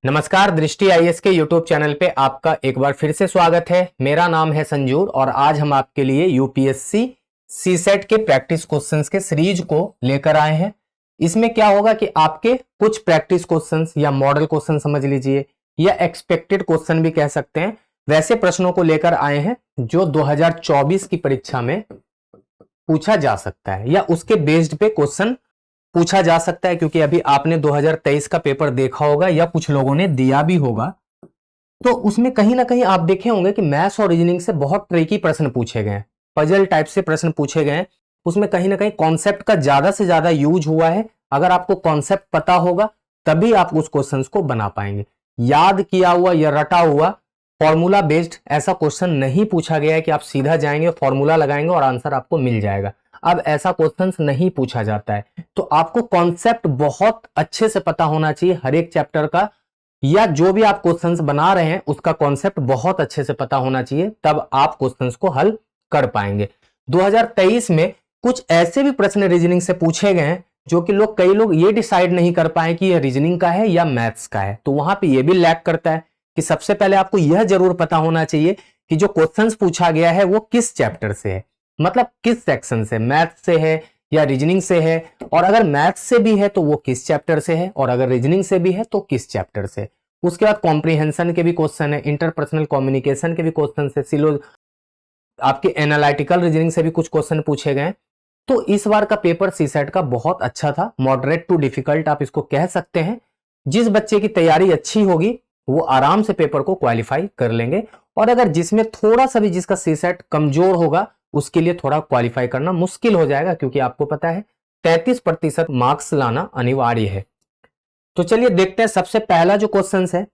नमस्कार, दृष्टि आईएएस के यूट्यूब चैनल पे आपका एक बार फिर से स्वागत है। मेरा नाम है संजूर और आज हम आपके लिए यूपीएससी सीसेट के प्रैक्टिस क्वेश्चंस के सीरीज को लेकर आए हैं। इसमें क्या होगा कि आपके कुछ प्रैक्टिस क्वेश्चंस या मॉडल क्वेश्चन समझ लीजिए या एक्सपेक्टेड क्वेश्चन भी कह सकते हैं, वैसे प्रश्नों को लेकर आए हैं जो 2024 की परीक्षा में पूछा जा सकता है या उसके बेस्ड पे क्वेश्चन पूछा जा सकता है। क्योंकि अभी आपने 2023 का पेपर देखा होगा या कुछ लोगों ने दिया भी होगा, तो उसमें कहीं ना कहीं आप देखे होंगे कि मैथ्स और रीजनिंग से बहुत ट्रिकी प्रश्न पूछे गए हैं, पजल टाइप से प्रश्न पूछे गए हैं। उसमें कहीं ना कहीं कॉन्सेप्ट का ज्यादा से ज्यादा यूज हुआ है। अगर आपको कॉन्सेप्ट पता होगा तभी आप उस क्वेश्चन को बना पाएंगे। याद किया हुआ या रटा हुआ फॉर्मूला बेस्ड ऐसा क्वेश्चन नहीं पूछा गया है कि आप सीधा जाएंगे फॉर्मूला लगाएंगे और आंसर आपको मिल जाएगा। अब ऐसा क्वेश्चन नहीं पूछा जाता है, तो आपको कॉन्सेप्ट बहुत अच्छे से पता होना चाहिए हर एक चैप्टर का, या जो भी आप क्वेश्चंस बना रहे हैं उसका कॉन्सेप्ट बहुत अच्छे से पता होना चाहिए, तब आप क्वेश्चंस को हल कर पाएंगे। 2023 में कुछ ऐसे भी प्रश्न रीजनिंग से पूछे गए हैं जो कि कई लोग ये डिसाइड नहीं कर पाए कि यह रीजनिंग का है या मैथ्स का है, तो वहां पे ये भी लैक करता है कि सबसे पहले आपको यह जरूर पता होना चाहिए कि जो क्वेश्चंस पूछा गया है वो किस चैप्टर से है, मतलब किस सेक्शन से, मैथ्स से है या रीजनिंग से है, और अगर मैथ्स से भी है तो वो किस चैप्टर से है, और अगर रीजनिंग से भी है तो किस चैप्टर से। उसके बाद कॉम्प्रीहेंशन के भी क्वेश्चन है, इंटरपर्सनल कम्युनिकेशन के भी क्वेश्चन है, सिलो आपके एनालिटिकल रीजनिंग से भी कुछ क्वेश्चन पूछे गए। तो इस बार का पेपर सीसेट का बहुत अच्छा था, मॉडरेट टू डिफिकल्ट आप इसको कह सकते हैं। जिस बच्चे की तैयारी अच्छी होगी वो आराम से पेपर को क्वालिफाई कर लेंगे, और अगर जिसमें थोड़ा सा भी जिसका सीसेट कमजोर होगा उसके लिए थोड़ा क्वालिफाई करना मुश्किल हो जाएगा, क्योंकि आपको पता है 33% मार्क्स लाना अनिवार्य है। तो चलिए देखते हैं सबसे पहला जो क्वेश्चन है,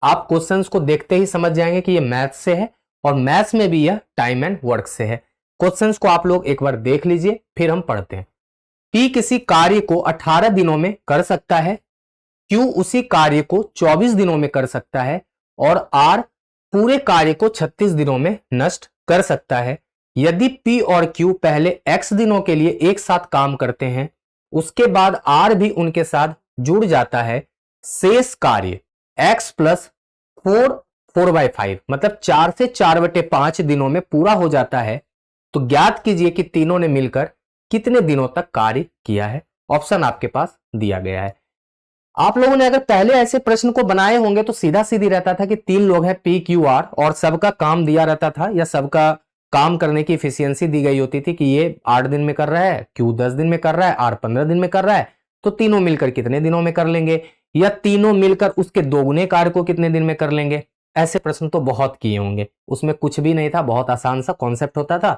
आप क्वेश्चंस को देखते ही समझ जाएंगे कि ये मैथ्स से है और मैथ्स में भी यह टाइम एंड वर्क से है। क्वेश्चंस को आप लोग एक बार देख लीजिए फिर हम पढ़ते हैं। P किसी कार्य को 18 दिनों में कर सकता है, Q उसी कार्य को 24 दिनों में कर सकता है और R पूरे कार्य को 36 दिनों में नष्ट कर सकता है। यदि P और Q पहले X दिनों के लिए एक साथ काम करते हैं, उसके बाद R भी उनके साथ जुड़ जाता है, शेष कार्य X प्लस 4/5 मतलब 4 से 4/5 दिनों में पूरा हो जाता है, तो ज्ञात कीजिए कि तीनों ने मिलकर कितने दिनों तक कार्य किया है। ऑप्शन आपके पास दिया गया है। आप लोगों ने अगर पहले ऐसे प्रश्न को बनाए होंगे तो सीधा सीधी रहता था कि 3 लोग हैं P Q R और सबका काम दिया रहता था या सबका काम करने की एफिशिएंसी दी गई होती थी कि ये 8 दिन में कर रहा है, Q 10 दिन में कर रहा है, R 15 दिन में कर रहा है, तो तीनों मिलकर कितने दिनों में कर लेंगे, या तीनों मिलकर उसके दोगुने कार्य को कितने दिन में कर लेंगे। ऐसे प्रश्न तो बहुत किए होंगे, उसमें कुछ भी नहीं था, बहुत आसान सा कॉन्सेप्ट होता था,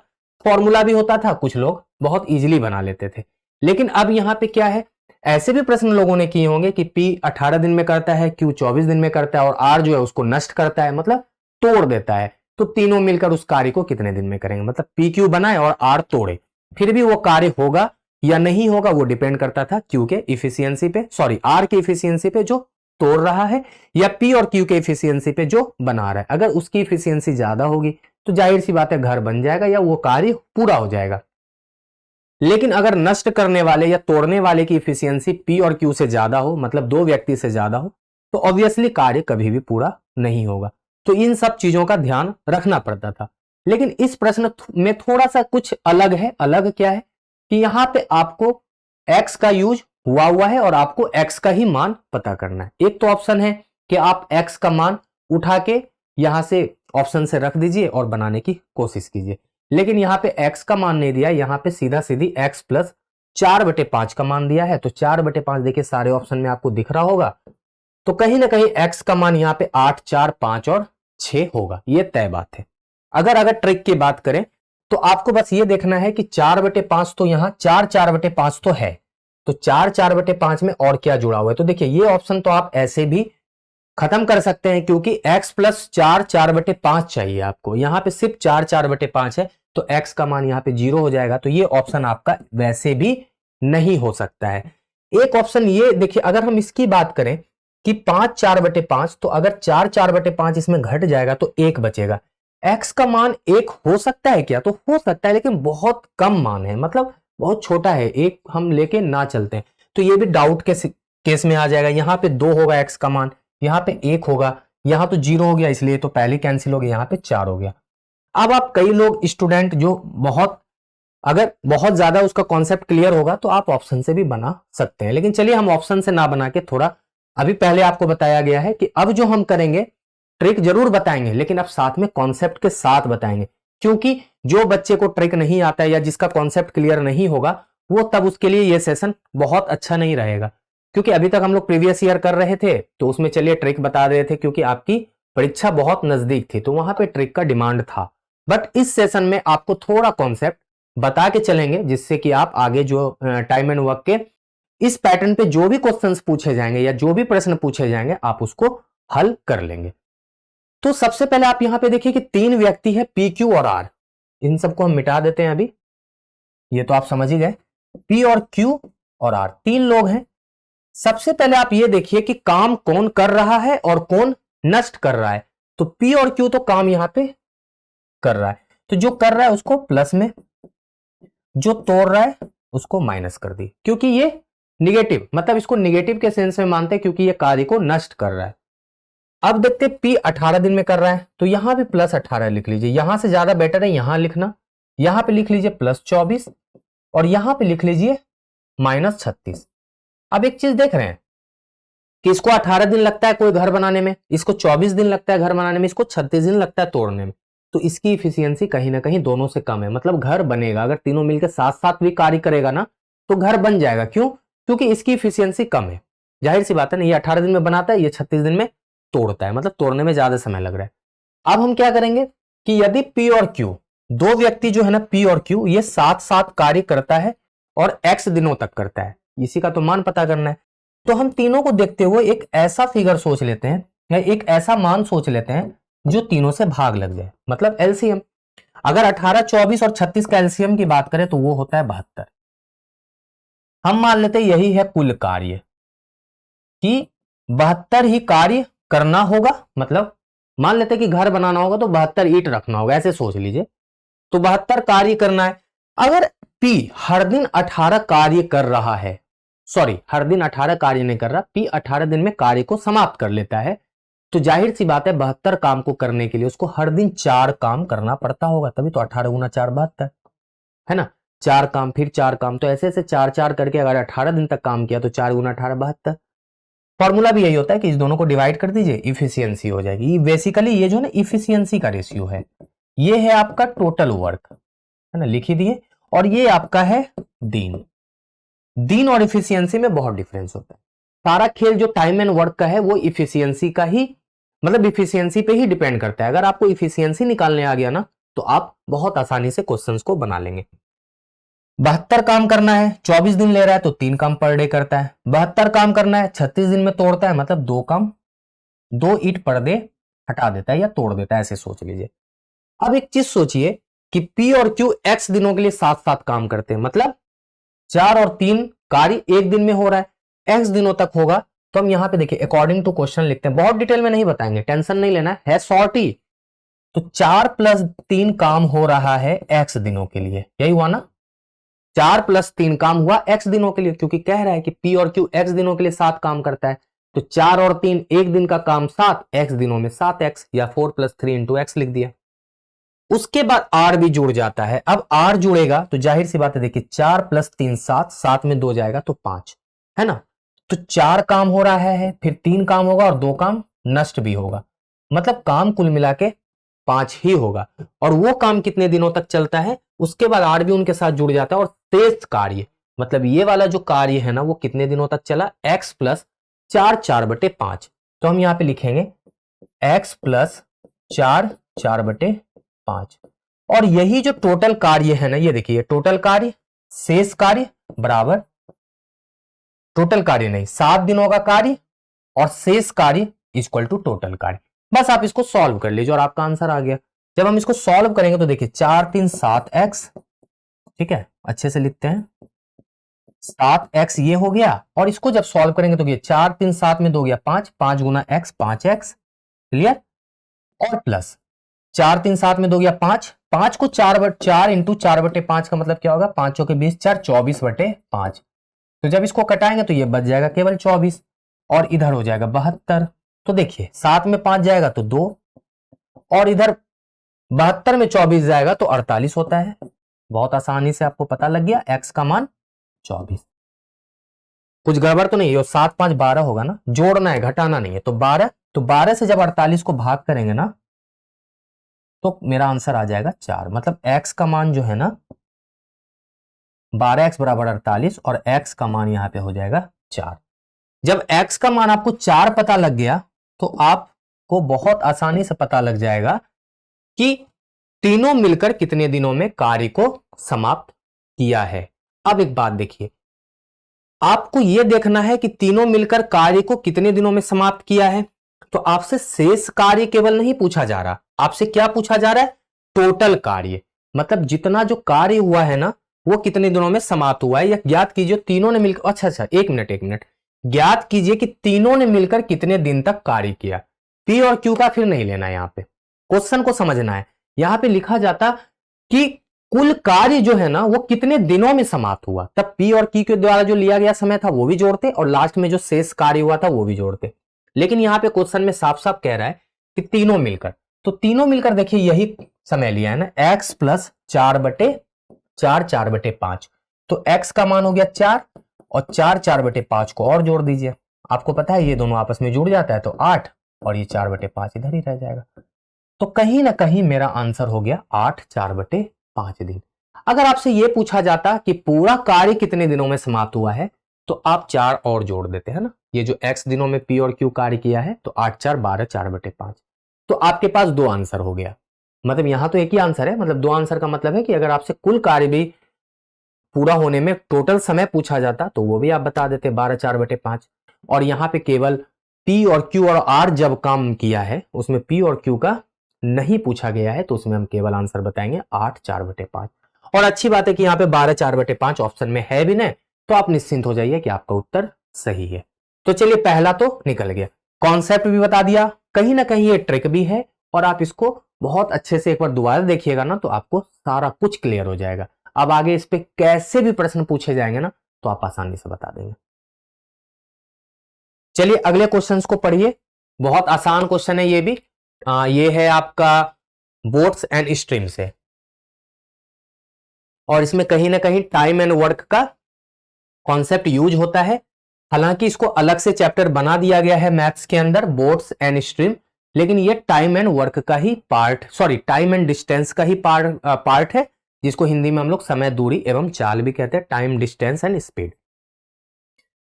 फॉर्मूला भी होता था, कुछ लोग बहुत इजीली बना लेते थे। लेकिन अब यहां पे क्या है, ऐसे भी प्रश्न लोगों ने किए होंगे कि P 18 दिन में करता है, Q 24 दिन में करता है और R जो है उसको नष्ट करता है, मतलब तोड़ देता है, तो तीनों मिलकर उस कार्य को कितने दिन में करेंगे। मतलब P Q बनाए और R तोड़े, फिर भी वो कार्य होगा या नहीं होगा वो डिपेंड करता था Q के इफिशियंसी पे, सॉरी R के इफिशियंसी पे जो तोड़ रहा है, या P और Q के इफिशियंसी पे जो बना रहा है। अगर उसकी इफिशियंसी ज्यादा होगी तो जाहिर सी बात है घर बन जाएगा या वो कार्य पूरा हो जाएगा। लेकिन अगर नष्ट करने वाले या तोड़ने वाले की इफिशियंसी P और Q से ज्यादा हो, मतलब दो व्यक्ति से ज्यादा हो, तो ऑब्वियसली कार्य कभी भी पूरा नहीं होगा। तो इन सब चीजों का ध्यान रखना पड़ता था। लेकिन इस प्रश्न में थोड़ा सा कुछ अलग है। अलग क्या है कि यहां पे आपको x का यूज हुआ है और आपको x का ही मान पता करना है। एक तो ऑप्शन है कि आप x का मान उठा के यहां से ऑप्शन से रख दीजिए और बनाने की कोशिश कीजिए, लेकिन यहां पे x का मान नहीं दिया, यहां पे सीधा सीधी x प्लस 4/5 का मान दिया है। तो 4/5 देखिए सारे ऑप्शन में आपको दिख रहा होगा, तो कहीं ना कहीं x का मान यहां पे 8, 4, 5 और 6 होगा, ये तय बात है। अगर ट्रिक की बात करें तो आपको बस ये देखना है कि 4/5 तो यहां 4/5 तो है, तो 4/5 में और क्या जुड़ा हुआ है। तो देखिए ये ऑप्शन तो आप ऐसे भी खत्म कर सकते हैं, क्योंकि x प्लस 4/5 चाहिए आपको, यहां पे सिर्फ 4/5 है, तो x का मान यहां पे 0 हो जाएगा। तो ये ऑप्शन आपका वैसे भी नहीं हो सकता है। एक ऑप्शन ये देखिए, अगर हम इसकी बात करें कि 5/4/5, तो अगर 4/4/5 इसमें घट जाएगा तो 1 बचेगा। x का मान 1 हो सकता है क्या, तो हो सकता है, लेकिन बहुत कम मान है, मतलब बहुत छोटा है, 1 हम लेके ना चलते हैं, तो ये भी डाउट के केस में आ जाएगा। यहां पे 2 होगा x का मान, यहाँ पे 1 होगा, यहाँ तो 0 हो गया इसलिए तो पहले कैंसिल हो गया, यहाँ पे 4 हो गया। अब आप कई लोग स्टूडेंट जो अगर बहुत ज्यादा उसका कॉन्सेप्ट क्लियर होगा तो आप ऑप्शन से भी बना सकते हैं, लेकिन चलिए हम ऑप्शन से ना बना के थोड़ा अभी पहले आपको बताया गया है कि अब जो हम करेंगे ट्रिक जरूर बताएंगे, लेकिन अब साथ में कॉन्सेप्ट के साथ बताएंगे, क्योंकि जो बच्चे को ट्रिक नहीं आता है या जिसका कॉन्सेप्ट क्लियर नहीं होगा वो तब उसके लिए ये सेशन बहुत अच्छा नहीं रहेगा। क्योंकि अभी तक हम लोग प्रीवियस ईयर कर रहे थे तो उसमें चलिए ट्रिक बता रहे थे क्योंकि आपकी परीक्षा बहुत नजदीक थी तो वहां पे ट्रिक का डिमांड था। बट इस सेशन में आपको थोड़ा कॉन्सेप्ट बता के चलेंगे जिससे कि आप आगे जो टाइम एंड वर्क के इस पैटर्न पे जो भी क्वेश्चंस पूछे जाएंगे या जो भी प्रश्न पूछे जाएंगे आप उसको हल कर लेंगे। तो सबसे पहले आप यहां पे देखिए कि 3 व्यक्ति है पी क्यू और आर, इन सबको हम मिटा देते हैं अभी, ये तो आप समझ ही गए। पी और क्यू और आर 3 लोग हैं। सबसे पहले आप ये देखिए कि काम कौन कर रहा है और कौन नष्ट कर रहा है। तो पी और क्यू तो काम यहां पे कर रहा है, तो जो कर रहा है उसको प्लस में, जो तोड़ रहा है उसको माइनस कर दी, क्योंकि ये निगेटिव, मतलब इसको निगेटिव के सेंस में मानते हैं क्योंकि ये कार्य को नष्ट कर रहा है। अब देखते पी 18 दिन में कर रहा है तो यहां भी प्लस 18 लिख लीजिए, यहां से ज्यादा बेटर है यहां लिखना, यहां पे लिख लीजिए प्लस 24 और यहां पे लिख लीजिए माइनस 36। अब एक चीज देख रहे हैं कि इसको 18 दिन लगता है कोई घर बनाने में, इसको 24 दिन लगता है घर बनाने में, इसको 36 दिन लगता है तोड़ने में, तो इसकी इफिशियंसी कहीं ना कहीं दोनों से कम है। मतलब घर बनेगा, अगर तीनों मिलकर साथ साथ भी कार्य करेगा ना तो घर बन जाएगा। क्यों? क्योंकि इसकी इफिशियंसी कम है। जाहिर सी बात है ना, ये 18 दिन में बनाता है, ये 36 दिन में तोड़ता है, मतलब तोड़ने में ज्यादा समय लग रहा है। अब हम क्या करेंगे कि यदि पी और क्यू, दो व्यक्ति जो है ना पी और क्यू, ये साथ साथ कार्य करता है और एक्स दिनों तक करता है, इसी का तो मान पता करना है। तो हम तीनों को देखते हुए एक ऐसा फिगर सोच लेते हैं या एक ऐसा मान सोच लेते हैं जो तीनों से भाग लग जाए, मतलब एलसीएम। अगर 18, 24 और 36 का एलसीएम की बात करें तो वो होता है 72। हम मान लेते हैं यही है कुल कार्य कि 72 ही कार्य करना होगा, मतलब मान लेते हैं कि घर बनाना होगा तो 72 ईंट रखना होगा, ऐसे सोच लीजिए। तो 72 कार्य करना है। अगर पी हर दिन 18 कार्य कर रहा है, सॉरी हर दिन 18 कार्य नहीं कर रहा, पी 18 दिन में कार्य को समाप्त कर लेता है, तो जाहिर सी बात है 72 काम को करने के लिए उसको हर दिन 4 काम करना पड़ता होगा, तभी तो 18 गुना 4 72 है ना। 4 काम फिर 4 काम, तो ऐसे ऐसे 4 करके अगर 18 दिन तक काम किया तो 4 गुना 18 72। फॉर्मूला भी यही होता है कि इस दोनों को डिवाइड कर दीजिए, इफिशियंसी हो जाएगी। बेसिकली ये जो है ना इफिशियंसी का रेशियो है, ये है आपका टोटल वर्क, है ना, लिख ही दिए। और ये आपका है दिन। दिन और इफिशियंसी में बहुत डिफरेंस होता है। सारा खेल जो टाइम एंड वर्क का है वो इफिशियंसी का ही, मतलब इफिशियंसी पे ही डिपेंड करता है। अगर आपको इफिशियंसी निकालने आ गया ना तो आप बहुत आसानी से क्वेश्चंस को बना लेंगे। 72 काम करना है, 24 दिन ले रहा है तो 3 काम पर डे करता है। 72 काम करना है, 36 दिन में तोड़ता है, मतलब 2 काम, 2 ईंट पर डे हटा देता है या तोड़ देता है, ऐसे सोच लीजिए। अब एक चीज सोचिए कि पी और क्यू एक्स दिनों के लिए साथ साथ काम करते हैं, मतलब 4 और 3 कार्य एक दिन में हो रहा है, एक्स दिनों तक होगा। तो हम यहां पे देखिए अकॉर्डिंग टू क्वेश्चन लिखते हैं, बहुत डिटेल में नहीं बताएंगे, टेंशन नहीं लेना है शॉर्ट ही। तो 4 + 3 काम हो रहा है एक्स दिनों के लिए, यही हुआ ना, 4 + 3 काम हुआ एक्स दिनों के लिए, क्योंकि कह रहा है कि पी और क्यू एक्स दिनों के लिए 7 काम करता है। तो 4 और 3 एक दिन का काम 7, एक्स दिनों में 7x, या 4 + 3 × x लिख दिया। उसके बाद आर भी जुड़ जाता है। अब आर जुड़ेगा तो जाहिर सी बात है, देखिए 4 + 3 7, 7 में 2 जाएगा तो 5, है ना। तो 4 काम हो रहा है, फिर 3 काम होगा और 2 काम नष्ट भी होगा, मतलब काम कुल मिला के 5 ही होगा। और वो काम कितने दिनों तक चलता है, उसके बाद आर भी उनके साथ जुड़ जाता है। और शेष कार्य, मतलब ये वाला जो कार्य है ना, वो कितने दिनों तक चला, x + 4 4/5। तो हम यहां पे लिखेंगे x + 4 4/5। और यही जो टोटल कार्य है ना, ये देखिए टोटल कार्य शेष कार्य बराबर, टोटल कार्य नहीं 7 दिनों का कार्य और शेष कार्य इक्वल टू टोटल कार्य। बस आप इसको सॉल्व कर लीजिए और आपका आंसर आ गया। जब हम इसको सॉल्व करेंगे तो देखिए 4 3 7x, ठीक है, अच्छे से लिखते हैं, 7x ये हो गया। और इसको जब सॉल्व करेंगे तो ये 4 3 7 में 2 गया 5, 5 गुना x 5x, क्लियर। और प्लस 4 3 7 में 2 गया 5, 5 को 4 × 4/5 का मतलब क्या होगा, 5 के 20 4 24/5। तो जब इसको कटाएंगे तो ये बच जाएगा केवल 24 और इधर हो जाएगा 72। तो देखिए 7 में 5 जाएगा तो 2, और इधर 72 में 24 जाएगा तो 48 होता है। बहुत आसानी से आपको पता लग गया x का मान 24। कुछ गड़बड़ तो नहीं है, 7 5 12 होगा ना, जोड़ना है घटाना नहीं है। तो 12 से जब 48 को भाग करेंगे ना तो मेरा आंसर आ जाएगा 4। मतलब x का मान जो है ना 12x बराबर 48 और x का मान यहां पे हो जाएगा 4। जब x का मान आपको 4 पता लग गया तो आपको बहुत आसानी से पता लग जाएगा कि तीनों मिलकर कितने दिनों में कार्य को समाप्त किया है। अब एक बात देखिए, आपको यह देखना है कि तीनों मिलकर कार्य को कितने दिनों में समाप्त किया है। तो आपसे शेष कार्य केवल नहीं पूछा जा रहा, आपसे क्या पूछा जा रहा है, टोटल कार्य। मतलब जितना जो कार्य हुआ है ना वो कितने दिनों में समाप्त हुआ है, या ज्ञात कीजिए तीनों ने मिलकर, अच्छा एक मिनट, ज्ञात कीजिए कि तीनों ने मिलकर कितने दिन तक कार्य किया। पी और क्यू का फिर नहीं लेना है, यहां पे क्वेश्चन को समझना है। यहां पे लिखा जाता कि कुल कार्य जो है ना वो कितने दिनों में समाप्त हुआ, तब पी और क्यू के द्वारा जो लिया गया समय था वो भी जोड़ते और लास्ट में जो शेष कार्य हुआ था वो भी जोड़ते। लेकिन यहां पे क्वेश्चन में साफ साफ कह रहा है कि तीनों मिलकर, तो तीनों मिलकर देखिए यही समय लिया है ना, x प्लस 4/4 तो x का मान हो गया 4 और 4/5 को और जोड़ दीजिए। आपको पता है ये दोनों आपस में जुड़ जाता है तो 8 और ये 4/5 इधर ही रह जाएगा। तो कहीं ना कहीं मेरा आंसर हो गया 8 4/5 दिन। अगर आपसे यह पूछा जाता कि पूरा कार्य कितने दिनों में समाप्त हुआ है तो आप 4 और जोड़ देते हैं ना, ये जो x दिनों में p और q कार्य किया है तो 8 4 12 4/5, तो आपके पास 2 आंसर हो गया। मतलब यहां तो एक ही आंसर है, मतलब 2 आंसर का मतलब है कि अगर आपसे कुल कार्य भी पूरा होने में टोटल समय पूछा जाता तो वो भी आप बता देते 12 4/5, और यहां पे केवल p और q और r जब काम किया है उसमें p और q का नहीं पूछा गया है तो उसमें हम केवल आंसर बताएंगे 8 4/5। और अच्छी बात है कि यहां पे 12 4/5 ऑप्शन में है भी नहीं, तो आप निश्चिंत हो जाइए कि आपका उत्तर सही है। तो चलिए पहला तो निकल गया, कॉन्सेप्ट भी बता दिया, कहीं ना कहीं ये ट्रिक भी है, और आप इसको बहुत अच्छे से एक बार दोबारा देखिएगा ना तो आपको सारा कुछ क्लियर हो जाएगा। अब आगे इस पे कैसे भी प्रश्न पूछे जाएंगे ना तो आप आसानी से बता देंगे। चलिए अगले क्वेश्चंस को पढ़िए, बहुत आसान क्वेश्चन है ये भी। ये है आपका बोट्स एंड स्ट्रीम से, और इसमें कहीं ना कहीं टाइम एंड वर्क का कॉन्सेप्ट यूज होता है। हालांकि इसको अलग से चैप्टर बना दिया गया है मैथ्स के अंदर, बोट्स एंड स्ट्रीम, लेकिन ये टाइम एंड वर्क का ही टाइम एंड डिस्टेंस का ही पार्ट है, जिसको हिंदी में हम लोग समय, दूरी एवं चाल भी कहते हैं, टाइम डिस्टेंस एंड स्पीड।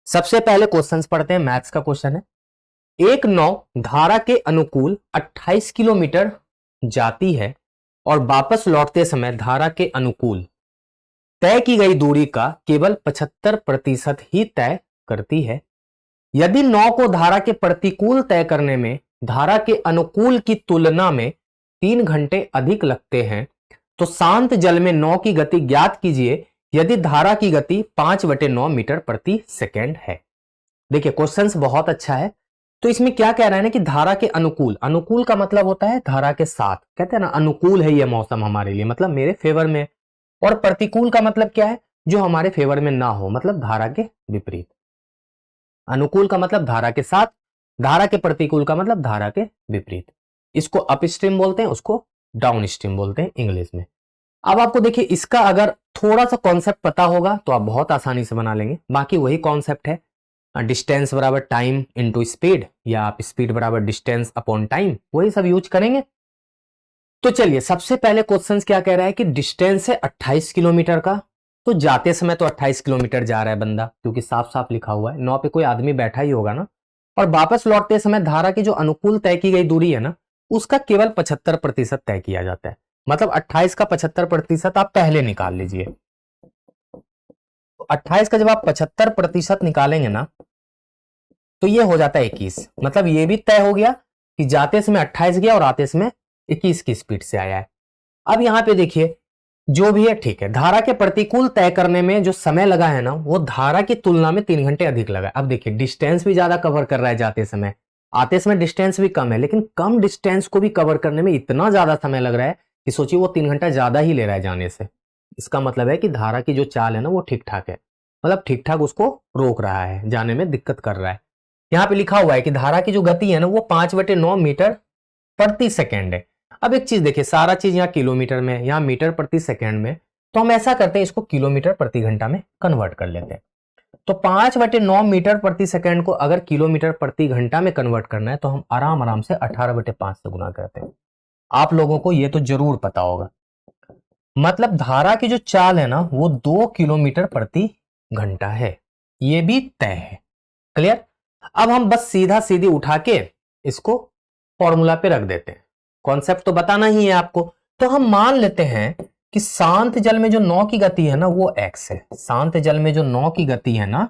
सबसे पहले क्वेश्चंस पढ़ते हैं, मैथ्स का क्वेश्चन है। एक नाव धारा के अनुकूल 28 किलोमीटर जाती है और वापस लौटते समय धारा के अनुकूल तय की गई दूरी का केवल 75% ही तय करती है। यदि नाव को धारा के प्रतिकूल तय करने में धारा के अनुकूल की तुलना में 3 घंटे अधिक लगते हैं तो शांत जल में नाव की गति ज्ञात कीजिए यदि धारा की गति 5/9 मीटर प्रति सेकेंड है। देखिए क्वेश्चंस बहुत अच्छा है। तो इसमें क्या कह रहा है ना कि धारा के अनुकूल, अनुकूल का मतलब होता है धारा के साथ, कहते हैं ना अनुकूल है ये मौसम हमारे लिए, मतलब मेरे फेवर में, और प्रतिकूल का मतलब क्या है, जो हमारे फेवर में ना हो, मतलब धारा के विपरीत। अनुकूल का मतलब धारा के साथ, धारा के प्रतिकूल का मतलब धारा के विपरीत। इसको अप स्ट्रीम बोलते हैं, उसको डाउन स्ट्रीम बोलते हैं इंग्लिश में। अब आपको देखिए इसका अगर थोड़ा सा कॉन्सेप्ट पता होगा तो आप बहुत आसानी से बना लेंगे। बाकी वही कॉन्सेप्ट है, डिस्टेंस बराबर टाइम इंटू स्पीड, या आप स्पीड बराबर डिस्टेंस अपॉन टाइम, वही सब यूज करेंगे। तो चलिए सबसे पहले क्वेश्चंस क्या कह रहा है कि डिस्टेंस है 28 किलोमीटर का, तो जाते समय तो 28 किलोमीटर जा रहा है बंदा, क्योंकि साफ साफ लिखा हुआ है, नाव पे कोई आदमी बैठा ही होगा ना। और वापस लौटते समय धारा की जो अनुकूल तय की गई दूरी है ना उसका केवल 75% तय किया जाता है। मतलब 28 का 75% आप पहले निकाल लीजिए। 28 का जब आप 75% निकालेंगे ना तो ये हो जाता है 21। मतलब ये भी तय हो गया कि जाते समय 28 गया और आते समय 21 की स्पीड से आया है। अब यहां पे देखिए जो भी है ठीक है, धारा के प्रतिकूल तय करने में जो समय लगा है ना वो धारा की तुलना में 3 घंटे अधिक लगा है। अब देखिए डिस्टेंस भी ज्यादा कवर कर रहा है जाते समय, आते समय डिस्टेंस भी कम है, लेकिन कम डिस्टेंस को भी कवर करने में इतना ज्यादा समय लग रहा है कि सोचिए वो 3 घंटा ज्यादा ही ले रहा है जाने से। इसका मतलब है कि धारा की जो चाल है ना वो ठीक ठाक है, मतलब ठीक ठाक उसको रोक रहा है, जाने में दिक्कत कर रहा है। यहाँ पे लिखा हुआ है कि धारा की जो गति है ना वो 5/9 मीटर प्रति सेकेंड है। अब एक चीज देखिए, सारा चीज यहाँ किलोमीटर में है, यहाँ मीटर प्रति सेकेंड में, तो हम ऐसा करते हैं इसको किलोमीटर प्रति घंटा में कन्वर्ट कर लेते हैं। तो 5/9 मीटर प्रति सेकेंड को अगर किलोमीटर प्रति घंटा में कन्वर्ट करना है तो हम आराम आराम से 18/5 से गुना करते हैं। आप लोगों को ये तो जरूर पता होगा। मतलब धारा की जो चाल है ना वो 2 किलोमीटर प्रति घंटा है, ये भी तय है। क्लियर? अब हम बस सीधा सीधी उठा के इसको फॉर्मूला पे रख देते हैं, कॉन्सेप्ट तो बताना ही है आपको। तो हम मान लेते हैं कि शांत जल में जो नौ की गति है ना वो x है। शांत जल में जो नौ की गति है ना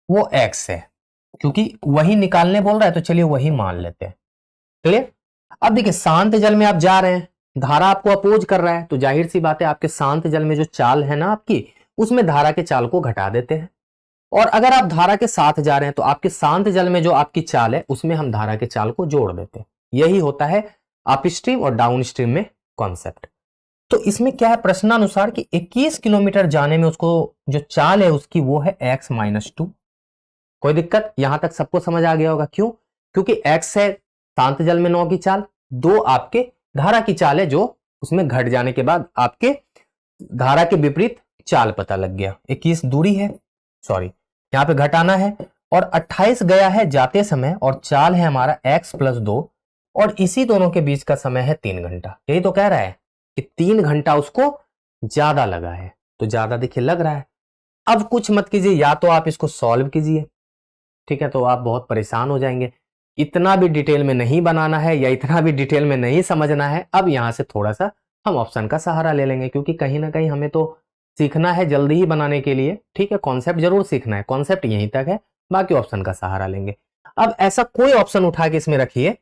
वो x है, क्योंकि वही निकालने बोल रहा है तो चलिए वही मान लेते हैं। क्लियर? अब देखिए शांत जल में आप जा रहे हैं, धारा आपको अपोज कर रहा है, तो जाहिर सी बात है आपके शांत जल में जो चाल है ना आपकी, उसमें धारा के चाल को घटा देते हैं। और अगर आप धारा के साथ जा रहे हैं तो आपके शांत जल में जो आपकी चाल है उसमें हम धारा के चाल को जोड़ देते हैं। यही होता है अप स्ट्रीम और डाउन स्ट्रीम में कॉन्सेप्ट। तो इसमें क्या है, प्रश्नानुसार कि 21 किलोमीटर जाने में उसको जो चाल है उसकी वो है x-2। कोई दिक्कत? यहां तक सबको समझ आ गया होगा। क्यों? क्योंकि x है शांत जल में 9 की चाल, 2 आपके धारा की चाल है जो उसमें घट जाने के बाद आपके धारा के विपरीत चाल पता लग गया। 21 दूरी है, सॉरी यहां पे घटाना है, और 28 गया है जाते समय, और चाल है हमारा x+2, और इसी दोनों के बीच का समय है 3 घंटा। यही तो कह रहा है कि 3 घंटा उसको ज्यादा लगा है, तो ज्यादा देखिए लग रहा है। अब कुछ मत कीजिए, या तो आप इसको सॉल्व कीजिए, ठीक है, तो आप बहुत परेशान हो जाएंगे। इतना भी डिटेल में नहीं बनाना है या इतना भी डिटेल में नहीं समझना है। अब यहां से थोड़ा सा हम ऑप्शन का सहारा ले लेंगे, क्योंकि कहीं ना कहीं हमें तो सीखना है जल्दी ही बनाने के लिए, ठीक है, कॉन्सेप्ट जरूर सीखना है, कॉन्सेप्ट यहीं तक है, बाकी ऑप्शन का सहारा लेंगे। अब ऐसा कोई ऑप्शन उठा के इसमें रखिए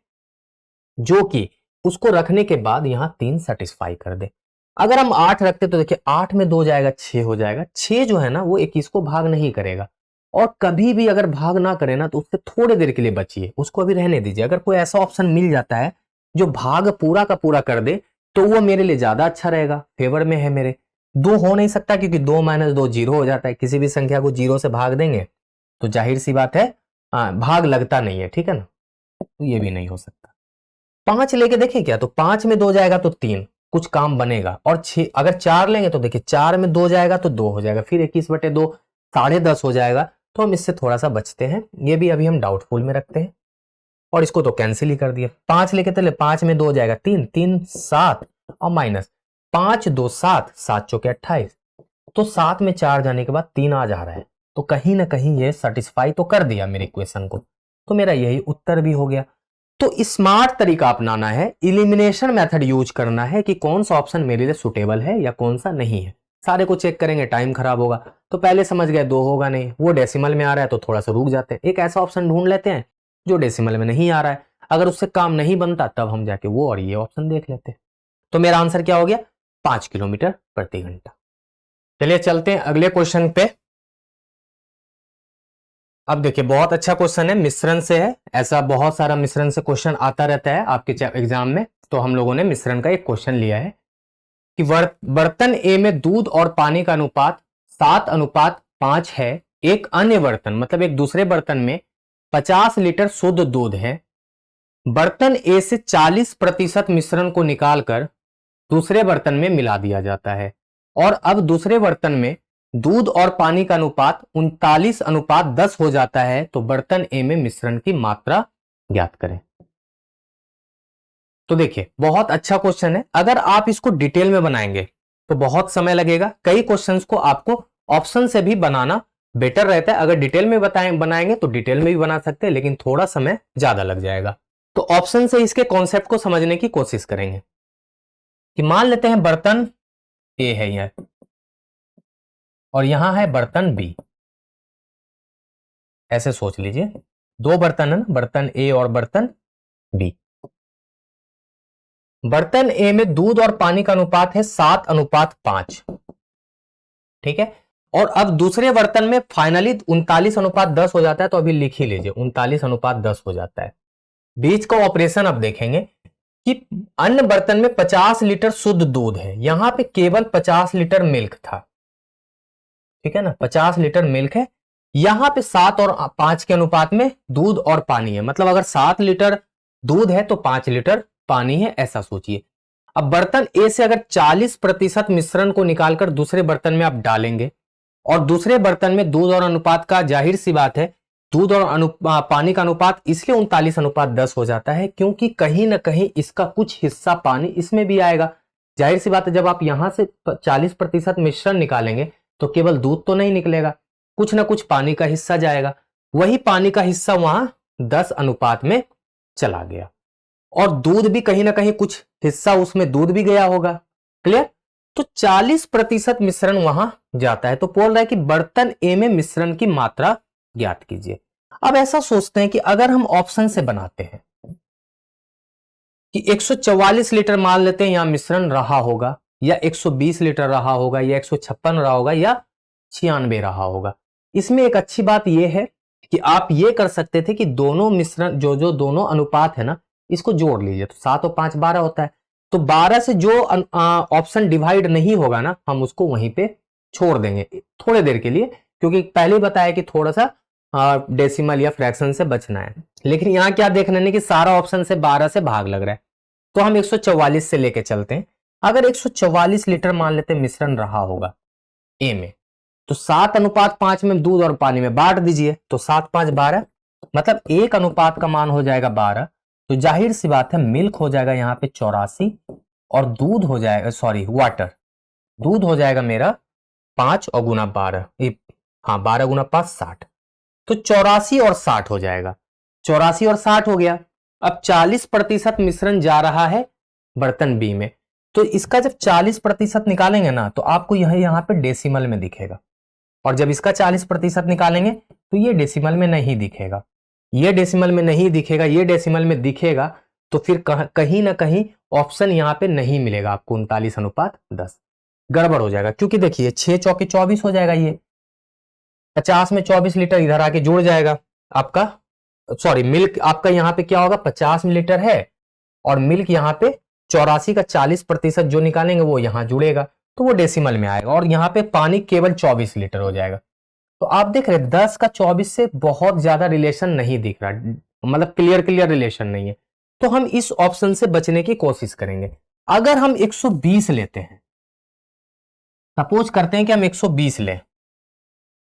जो कि उसको रखने के बाद यहां 3 सेटिस्फाई कर दे। अगर हम 8 रखते तो देखिए 8 में 2 जाएगा 6 हो जाएगा। 6 जो है ना वो 21 को भाग नहीं करेगा, और कभी भी अगर भाग ना करे ना तो उससे थोड़ी देर के लिए बचिए, उसको अभी रहने दीजिए। अगर कोई ऐसा ऑप्शन मिल जाता है जो भाग पूरा का पूरा कर दे तो वो मेरे लिए ज्यादा अच्छा रहेगा, फेवर में है मेरे। 2 हो नहीं सकता क्योंकि 2 - 2 0 हो जाता है। किसी भी संख्या को 0 से भाग देंगे तो जाहिर सी बात है भाग लगता नहीं है, ठीक है ना, तो ये भी नहीं हो सकता। 5 लेके देखिए क्या, तो 5 में 2 जाएगा तो 3, कुछ काम बनेगा। और 6 अगर 4 लेंगे तो देखिए 4 में 2 जाएगा तो 2 हो जाएगा, फिर 21/2 10.5 हो जाएगा। तो हम इससे थोड़ा सा बचते हैं, ये भी अभी हम डाउटफुल में रखते हैं, और इसको तो कैंसिल ही कर दिया। 5 लेके चले, 5 में 2 जाएगा 3, 3 7 और माइनस 5 2 7, 7 चौके 28, तो 7 में 4 जाने के बाद 3 आ जा रहा है, तो कहीं ना कहीं ये सेटिस्फाई तो कर दिया मेरे इक्वेशन को, तो मेरा यही उत्तर भी हो गया। तो स्मार्ट तरीका अपनाना है, इलिमिनेशन मेथड यूज करना है कि कौन सा ऑप्शन मेरे लिए सुटेबल है या कौन सा नहीं है। सारे को चेक करेंगे टाइम खराब होगा, तो पहले समझ गए 2 होगा नहीं, वो डेसिमल में आ रहा है तो थोड़ा सा रुक जाते हैं, एक ऐसा ऑप्शन ढूंढ लेते हैं जो डेसिमल में नहीं आ रहा है। अगर उससे काम नहीं बनता तब हम जाके वो और ये ऑप्शन देख लेते हैं। तो मेरा आंसर क्या हो गया, 5 किलोमीटर प्रति घंटा। चलिए चलते हैं अगले क्वेश्चन पे। अब देखिए बहुत अच्छा क्वेश्चन है, मिश्रण से है, ऐसा बहुत सारा मिश्रण से क्वेश्चन आता रहता है आपके एग्जाम में, तो हम लोगों ने मिश्रण का एक क्वेश्चन लिया है कि बर्तन ए में दूध और पानी का अनुपात 7:5 है। एक अन्य बर्तन मतलब एक दूसरे बर्तन में 50 लीटर शुद्ध दूध है। बर्तन ए से 40% मिश्रण को निकालकर दूसरे बर्तन में मिला दिया जाता है, और अब दूसरे बर्तन में दूध और पानी का अनुपात 39:10 हो जाता है, तो बर्तन ए में मिश्रण की मात्रा ज्ञात करें। तो देखिए बहुत अच्छा क्वेश्चन है, अगर आप इसको डिटेल में बनाएंगे तो बहुत समय लगेगा। कई क्वेश्चंस को आपको ऑप्शन से भी बनाना बेटर रहता है, अगर डिटेल में बनाएंगे तो डिटेल में भी बना सकते हैं, लेकिन थोड़ा समय ज्यादा लग जाएगा। तो ऑप्शन से इसके कॉन्सेप्ट को समझने की कोशिश करेंगे कि मान लेते हैं बर्तन ए है यह, और यहां है बर्तन बी, ऐसे सोच लीजिए 2 बर्तन है ना, बर्तन ए और बर्तन बी। बर्तन ए में दूध और पानी का अनुपात है 7:5, ठीक है, और अब दूसरे बर्तन में फाइनली 39:10 हो जाता है, तो अभी लिख ही लीजिए 39:10 हो जाता है। बीच का ऑपरेशन अब देखेंगे कि अन्य बर्तन में 50 लीटर शुद्ध दूध है, यहां पे केवल 50 लीटर मिल्क था, ठीक है ना, 50 लीटर मिल्क है, यहां पे 7 और 5 के अनुपात में दूध और पानी है, मतलब अगर 7 लीटर दूध है तो 5 लीटर पानी है, ऐसा सोचिए। अब बर्तन ए से अगर 40% मिश्रण को निकालकर दूसरे बर्तन में आप डालेंगे और दूसरे बर्तन में दूध और अनुपात का, जाहिर सी बात है, दूध और पानी का अनुपात इसलिए 39:10 हो जाता है क्योंकि कहीं ना कहीं इसका कुछ हिस्सा पानी इसमें भी आएगा। जाहिर सी बात है, जब आप यहां से 40% मिश्रण निकालेंगे तो केवल दूध तो नहीं निकलेगा, कुछ ना कुछ पानी का हिस्सा जाएगा। वही पानी का हिस्सा वहां 10 अनुपात में चला गया और दूध भी कहीं ना कहीं कुछ हिस्सा उसमें दूध भी गया होगा। क्लियर? तो 40% मिश्रण वहां जाता है। तो बोल रहा है कि बर्तन ए में मिश्रण की मात्रा ज्ञात कीजिए। अब ऐसा सोचते हैं कि अगर हम ऑप्शन से बनाते हैं कि 144 लीटर मान लेते हैं यहां मिश्रण रहा होगा, या 120 लीटर रहा होगा, या 156 रहा होगा, या 96 रहा होगा। इसमें एक अच्छी बात यह है कि आप ये कर सकते थे कि दोनों मिश्रण जो दोनों अनुपात है ना, इसको जोड़ लीजिए। तो 7 और 5 12 होता है। तो 12 से जो ऑप्शन डिवाइड नहीं होगा ना, हम उसको वहीं पे छोड़ देंगे थोड़ी देर के लिए, क्योंकि पहले ही बताया कि थोड़ा सा डेसिमल या फ्रैक्शन से बचना है। लेकिन यहां क्या देखने ने कि सारा ऑप्शन से 12 से भाग लग रहा है, तो हम 144 से लेके चलते हैं। अगर 144 लीटर मान लेते मिश्रण रहा होगा ए में, तो 7:5 में दूध और पानी में बांट दीजिए। तो 7 5 12, मतलब 1 अनुपात का मान हो जाएगा 12। तो जाहिर सी बात है मिल्क हो जाएगा यहां पे 84 और दूध हो जाएगा, सॉरी वाटर, दूध हो जाएगा मेरा 5 और गुना 12, हाँ 12 गुना 5 60। तो 84 और 60 हो जाएगा, 84 और 60 हो गया। अब 40% मिश्रण जा रहा है बर्तन बी में, तो इसका जब 40% निकालेंगे ना तो आपको यहां पे डेसिमल में दिखेगा, और जब इसका 40% निकालेंगे तो ये डेसिमल में नहीं दिखेगा, ये डेसिमल में नहीं दिखेगा, ये डेसिमल में दिखेगा। तो फिर कहीं ना कहीं ऑप्शन यहां पे नहीं मिलेगा आपको 39:10, गड़बड़ हो जाएगा। क्योंकि देखिए 6 चौके 24 हो जाएगा, ये 50 में 24 लीटर इधर आके जुड़ जाएगा आपका, सॉरी मिल्क आपका यहां पे क्या होगा 50 लीटर है और मिल्क यहां पे 84 का 40% जो निकालेंगे वो यहां जुड़ेगा, तो वो डेसिमल में आएगा और यहां पे पानी केवल 24 लीटर हो जाएगा। तो आप देख रहे 10 का 24 से बहुत ज्यादा रिलेशन नहीं दिख रहा, मतलब क्लियर रिलेशन नहीं है। तो हम इस ऑप्शन से बचने की कोशिश करेंगे। अगर हम 120 लेते हैं, सपोज करते हैं कि हम 120 लें,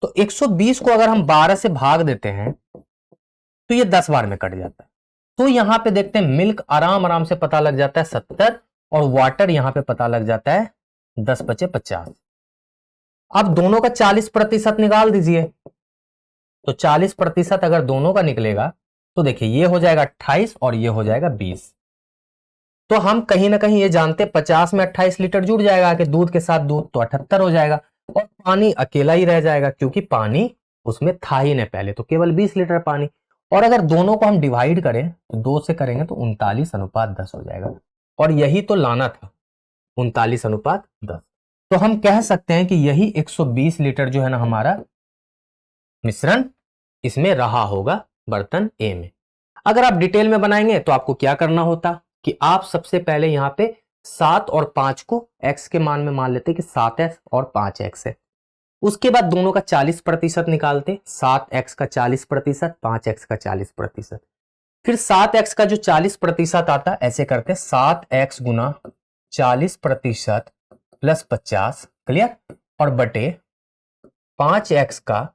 तो 120 को अगर हम 12 से भाग देते हैं तो ये 10 बार में कट जाता है। तो यहां पे देखते हैं मिल्क आराम से पता लग जाता है 70 और वाटर यहां पे पता लग जाता है 10 बचे 50। अब दोनों का 40% निकाल दीजिए। तो 40% अगर दोनों का निकलेगा तो देखिए ये हो जाएगा 28 और ये हो जाएगा 20। तो हम कहीं ना कहीं ये जानते 50 में 28 लीटर जुड़ जाएगा कि दूध के साथ दूध, तो 78 हो जाएगा और पानी अकेला ही रह जाएगा क्योंकि पानी उसमें था ही नहीं पहले, तो केवल 20 लीटर पानी। और अगर दोनों को हम डिवाइड करें तो 2 से करेंगे तो 39:10 हो जाएगा, और यही तो लाना था 39:10। तो हम कह सकते हैं कि यही 120 लीटर जो है ना हमारा मिश्रण इसमें रहा होगा बर्तन ए में। अगर आप डिटेल में बनाएंगे तो आपको क्या करना होता कि आप सबसे पहले यहां पे 7 और 5 को x के मान में मान लेते कि 7x और 5x है। उसके बाद दोनों का 40% निकालते, 7x का 40%, 5x का 40%। फिर 7x का जो 40% आता ऐसे करते 7x गुना 40% प्लस 50, क्लियर, और बटे 5x का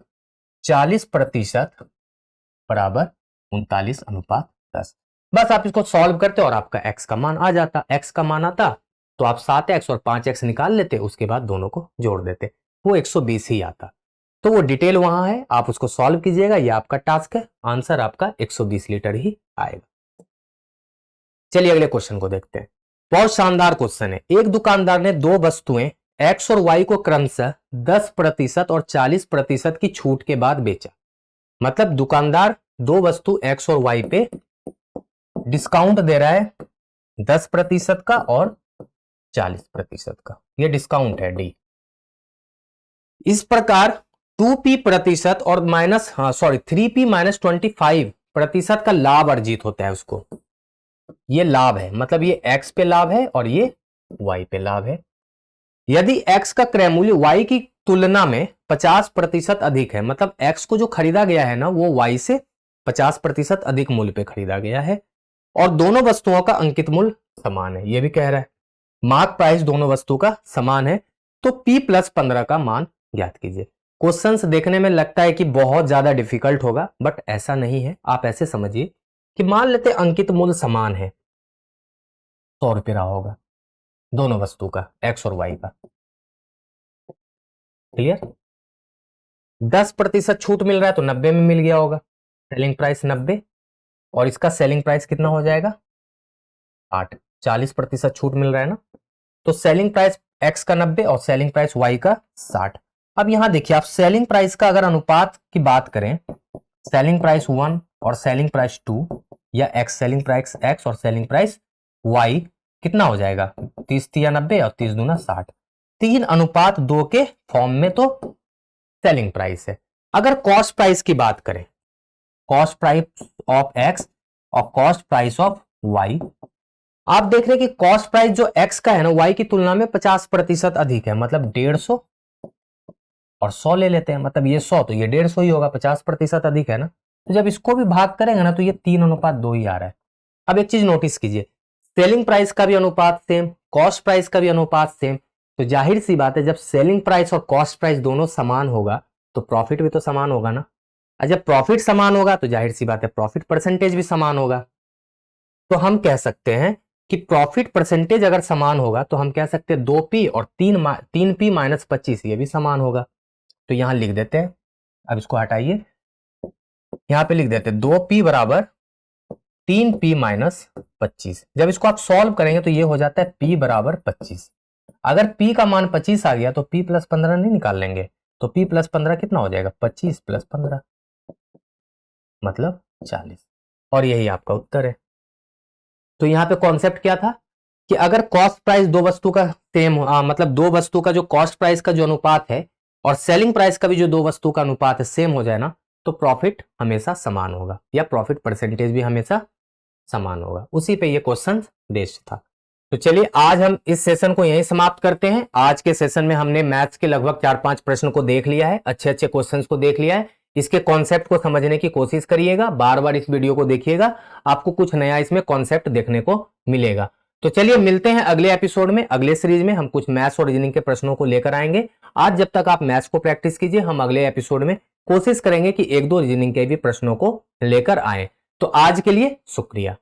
40% बराबर 39:10। बस आप इसको सॉल्व करते और आपका x का मान आ जाता। x का मान आता तो आप 7x और 5x निकाल लेते, उसके बाद दोनों को जोड़ देते, वो 120 ही आता। तो वो डिटेल वहां है, आप उसको सॉल्व कीजिएगा, ये आपका टास्क है, आंसर आपका 120 लीटर ही आएगा। चलिए अगले क्वेश्चन को देखते हैं। बहुत शानदार क्वेश्चन है। एक दुकानदार ने दो वस्तुएं x और y को क्रमशः 10% और 40% की छूट के बाद बेचा। मतलब दुकानदार दो वस्तु x और y पे डिस्काउंट दे रहा है 10% का और 40% का, ये डिस्काउंट है डी। इस प्रकार 2p% और सॉरी 3p - 25% का लाभ अर्जित होता है उसको। ये लाभ है, मतलब ये x पे लाभ है और ये y पे लाभ है। यदि x का क्रय मूल्य y की तुलना में 50% अधिक है, मतलब x को जो खरीदा गया है ना वो y से 50% अधिक मूल्य पे खरीदा गया है और दोनों वस्तुओं का अंकित मूल्य समान है। ये भी कह रहा है मार्क प्राइस दोनों वस्तु का समान है, तो P+15 का मान ज्ञात कीजिए। क्वेश्चंस देखने में लगता है कि बहुत ज्यादा डिफिकल्ट होगा, बट ऐसा नहीं है। आप ऐसे समझिए कि मान लेते अंकित मूल्य समान है, 100 रुपये रहा होगा दोनों वस्तु का, x और y का। क्लियर? 10% छूट मिल रहा है तो 90 में मिल गया होगा, सेलिंग प्राइस 90 और इसका सेलिंग प्राइस कितना हो जाएगा 8। 40% छूट मिल रहा है ना, तो सेलिंग प्राइस x का 90 और सेलिंग प्राइस y का 60। अब यहां देखिए आप सेलिंग प्राइस का अगर अनुपात की बात करें, सेलिंग प्राइस 1 और सेलिंग प्राइस 2 या x सेलिंग प्राइस x और सेलिंग प्राइस y कितना हो जाएगा 30 या 90 और 30 दूना 60, 3:2 के फॉर्म में तो सेलिंग प्राइस है। अगर कॉस्ट प्राइस की बात करें, कॉस्ट प्राइस ऑफ x और कॉस्ट प्राइस ऑफ y, आप देख रहे हैं कि कॉस्ट प्राइस जो x का है ना y की तुलना में 50% अधिक है, मतलब 150 और 100 ले लेते हैं, मतलब ये 100 तो ये 150 ही होगा, 50% अधिक है ना। तो जब इसको भी भाग करेंगे ना तो ये 3:2 ही आ रहा है। अब एक चीज नोटिस कीजिए, सेलिंग प्राइस का भी अनुपात सेम, कॉस्ट प्राइस का भी अनुपात सेम, तो जाहिर सी बात है जब सेलिंग प्राइस और कॉस्ट प्राइस दोनों समान होगा तो प्रॉफिट भी तो समान होगा ना। और जब प्रॉफिट समान होगा तो जाहिर सी बात है प्रॉफिट परसेंटेज भी समान होगा। तो हम कह सकते हैं कि प्रॉफिट परसेंटेज अगर समान होगा तो हम कह सकते हैं 2p और 3p - 25 ये भी समान होगा। तो यहां लिख देते हैं, अब इसको हटाइए, यहां पे लिख देते हैं 2p बराबर 3p - 25। जब इसको आप सॉल्व करेंगे तो ये हो जाता है p बराबर 25। अगर p का मान 25 आ गया तो p+15 नहीं निकाल लेंगे, तो p+15 कितना हो जाएगा 25 + 15 मतलब 40, और यही आपका उत्तर है। तो यहां पे कॉन्सेप्ट क्या था कि अगर कॉस्ट प्राइस दो वस्तु का सेम मतलब दो वस्तु का जो कॉस्ट प्राइस का जो अनुपात है और सेलिंग प्राइस का भी जो दो वस्तु का अनुपात है सेम हो जाए ना, तो प्रॉफिट हमेशा समान होगा या प्रॉफिट परसेंटेज भी हमेशा समान होगा। उसी पे ये क्वेश्चन बेस्ड था। तो चलिए आज हम इस सेशन को यहीं समाप्त करते हैं। आज के सेशन में हमने मैथ्स के लगभग 4-5 प्रश्न को देख लिया है, अच्छे अच्छे क्वेश्चंस को देख लिया है। इसके कॉन्सेप्ट को समझने की कोशिश करिएगा, बार बार इस वीडियो को देखिएगा, आपको कुछ नया इसमें कॉन्सेप्ट देखने को मिलेगा। तो चलिए मिलते हैं अगले एपिसोड में, अगले सीरीज में हम कुछ मैथ्स और रीजनिंग के प्रश्नों को लेकर आएंगे। आज जब तक आप मैथ्स को प्रैक्टिस कीजिए, हम अगले एपिसोड में कोशिश करेंगे कि 1-2 रीजनिंग के भी प्रश्नों को लेकर आए। तो आज के लिए शुक्रिया।